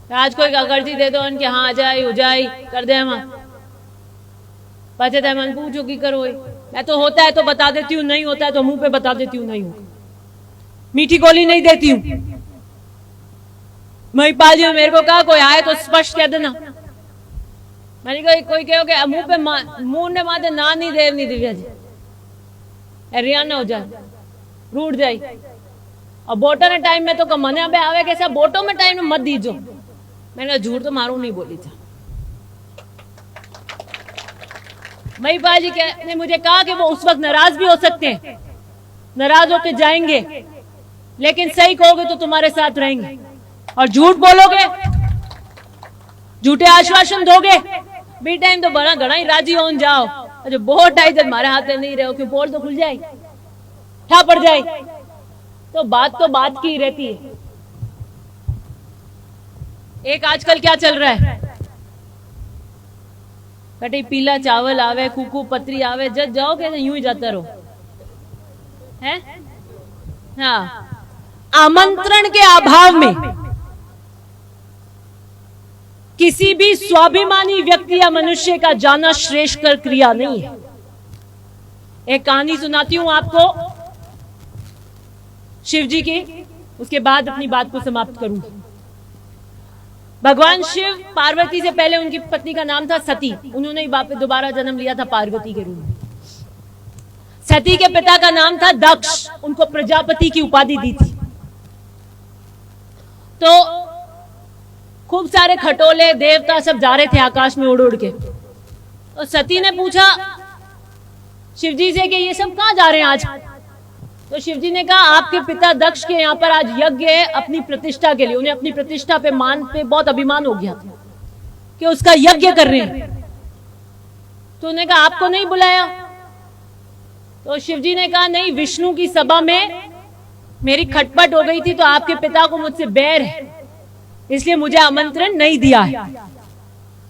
आज कोई कर्जी दे दो कि हाँ जाए हो जाए कर दे हम पचे थे मन पूछो की करो मैं तो होता है तो बता देती हूँ, नहीं होता है तो मुंह पे बता देती हूँ, नहीं होगा मीठी गोली नहीं देती हूँ। महिपाल जी ने मेरे को कहा कोई आए तो स्पष्ट कह देना। मैंने कहा कोई कहो कि मुंह पे मुंह ने माते ना नहीं देव नहीं दिव्या जी हरियाणा हो जाए रूट जाए और बोटो ने टाइम में तो मने अब आवे कैसा बोटो में टाइम में मत दीजो। मैंने कहा झूठ तो मारू नहीं बोली था। महिपाल जी ने मुझे कहा कि वो उस वक्त नाराज भी हो सकते हैं, नाराज होकर जाएंगे, लेकिन सही कहोगे तो तुम्हारे साथ रहेंगे और झूठ बोलोगे झूठे आश्वासन दोगे बी टाइम तो बड़ा घना ही राजी हो जाओ जो बहुत टाइम जब हमारे हाथ में नहीं रहो क्यों पोल तो खुल जाए ठा पड़ जाए तो बात की रहती है। एक आजकल क्या चल रहा है कटी पीला चावल आवे कुकू पत्री आवे जब जाओगे तो यूं ही जाता रहो है। हाँ आमंत्रण के अभाव में किसी भी स्वाभिमानी व्यक्ति या मनुष्य का जाना श्रेष्ठ कर क्रिया नहीं है। एक कहानी सुनाती हूं आपको शिव जी की, उसके बाद अपनी बात को समाप्त करूंगी। भगवान शिव पार्वती से पहले उनकी पत्नी का नाम था सती, उन्होंने ही दोबारा जन्म लिया था पार्वती के रूप में। सती के पिता का नाम था दक्ष, उनको प्रजापति की उपाधि दी थी। तो खूब सारे खटोले देवता सब जा रहे थे आकाश में उड़ उड़ के, तो सती ने पूछा शिव जी से कि ये सब कहां जा रहे हैं आज। तो शिव जी ने कहा आपके पिता दक्ष के यहाँ पर आज यज्ञ है अपनी प्रतिष्ठा के लिए, उन्हें अपनी प्रतिष्ठा पे मान पे बहुत अभिमान हो गया था कि उसका यज्ञ कर रहे हैं। तो उन्होंने कहा आपको नहीं बुलाया। तो शिव जी ने कहा नहीं, विष्णु की सभा में मेरी खटपट हो गई थी तो आपके पिता को मुझसे बैर है, इसलिए मुझे आमंत्रण नहीं दिया है।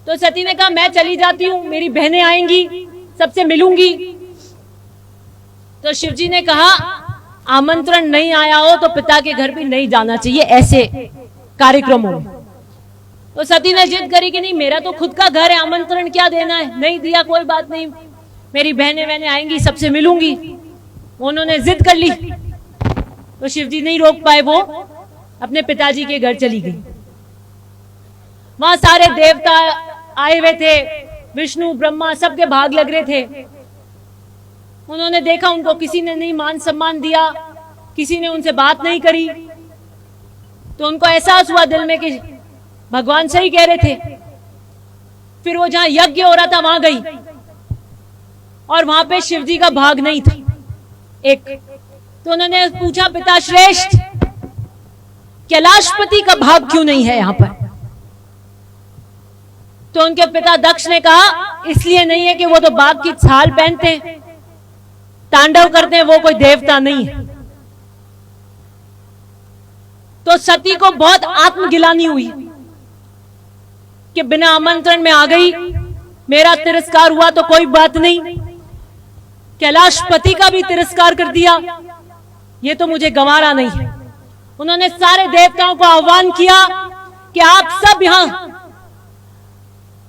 तो सती ने कहा मैं चली जाती हूं, मेरी बहनें आएंगी, सबसे मिलूंगी। तो शिव जी ने कहा आमंत्रण नहीं आया हो तो पिता के घर भी नहीं जाना चाहिए ऐसे कार्यक्रमों में। तो सती ने जिद करी कि नहीं मेरा तो खुद का घर है, आमंत्रण क्या देना है, नहीं दिया कोई बात नहीं, मेरी बहनें आएंगी, सबसे मिलूंगी। उन्होंने जिद कर ली तो शिव जी नहीं रोक पाए, वो अपने पिताजी के घर चली गई। वहां सारे देवता आए हुए थे, विष्णु ब्रह्मा सबके भाग लग रहे थे। उन्होंने देखा उनको किसी ने नहीं मान सम्मान दिया, किसी ने उनसे बात नहीं करी, तो उनको एहसास हुआ दिल में कि भगवान सही कह रहे थे। फिर वो जहां यज्ञ हो रहा था वहां गई और वहां पे शिव जी का भाग नहीं था एक। तो उन्होंने पूछा पिता श्रेष्ठ कैलाशपति का भाग क्यों नहीं है यहां पर। तो उनके पिता दक्ष ने कहा इसलिए नहीं है कि वो तो बाघ की छाल पहनते हैं, तांडव करते हैं, वो कोई देवता नहीं है। तो सती को बहुत आत्मगिलानी हुई कि बिना आमंत्रण में आ गई, मेरा तिरस्कार हुआ तो कोई बात नहीं, कैलाशपति का भी तिरस्कार कर दिया, ये तो मुझे गंवारा नहीं है। उन्होंने सारे देवताओं को आह्वान किया कि आप सब यहां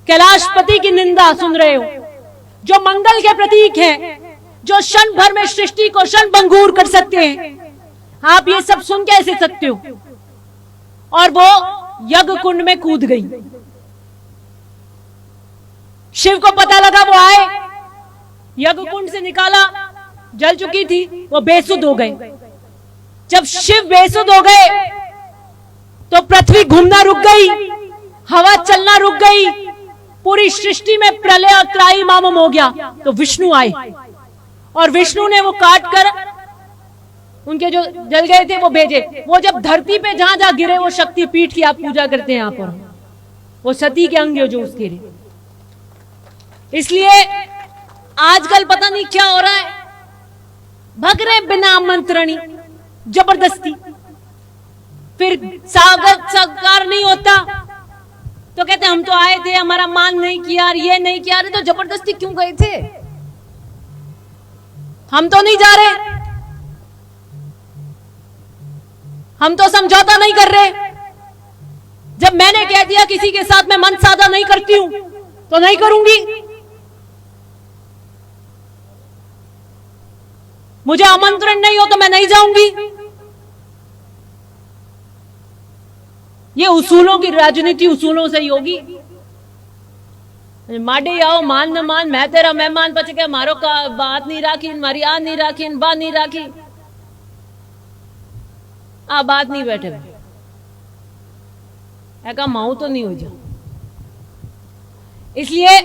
कैलाशपति की निंदा सुन रहे हो, जो मंगल के प्रतीक हैं, जो क्षण भर में सृष्टि को क्षण भंगुर कर सकते हैं, आप ये सब सुन कैसे सकते हो। और वो यज्ञ कुंड में कूद गई। शिव को पता लगा, वो आए, यज्ञ कुंड से निकाला, जल चुकी थी, वो बेसुध हो गए। जब शिव बेसुध हो गए तो पृथ्वी घूमना रुक गई, हवा चलना रुक गई, पूरी सृष्टि में प्रलय और त्राहिमाम हो गया। तो विष्णु आए और विष्णु ने वो काट कर उनके जो जल गए थे वो भेजे। वो जब धरती पे जहां जहां गिरे, वो शक्ति पीठ की आप पूजा करते हैं यहां पर, वो सती के अंग जो उस गिरे। इसलिए आजकल पता नहीं क्या हो रहा है, भग रहे बिना आमंत्रण जबरदस्ती। फिर स्वागत सत्कार नहीं होता तो कहते हम तो आए थे, हमारा मान नहीं किया, ये नहीं किया। अरे तो जबरदस्ती क्यों गए थे, हम तो नहीं जा रहे, हम तो समझौता नहीं कर रहे। जब जब मैंने कह दिया किसी के साथ मैं मन सादा नहीं करती हूं तो नहीं करूंगी। मुझे आमंत्रण नहीं हो तो मैं नहीं जाऊंगी। ये उसूलों की राजनीति उसूलों से ही होगी। माडे आओ मान न मान, मैं तेरा मेहमान पच के मारो का बात नहीं राखी, मारी आ नहीं राखी, बात नहीं राखी, आ बात नहीं बैठे ऐका माऊ तो नहीं हो जा। इसलिए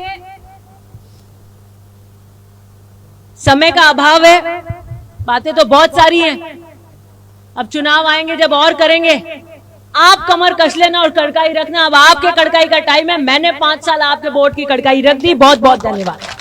समय का अभाव है, बातें तो बहुत सारी हैं, अब चुनाव आएंगे जब और करेंगे। आप कमर कस लेना और कड़काई रखना। अब आपके कड़काई का टाइम है। मैंने 5 साल आपके वोट की कड़काई रख दी। बहुत बहुत धन्यवाद।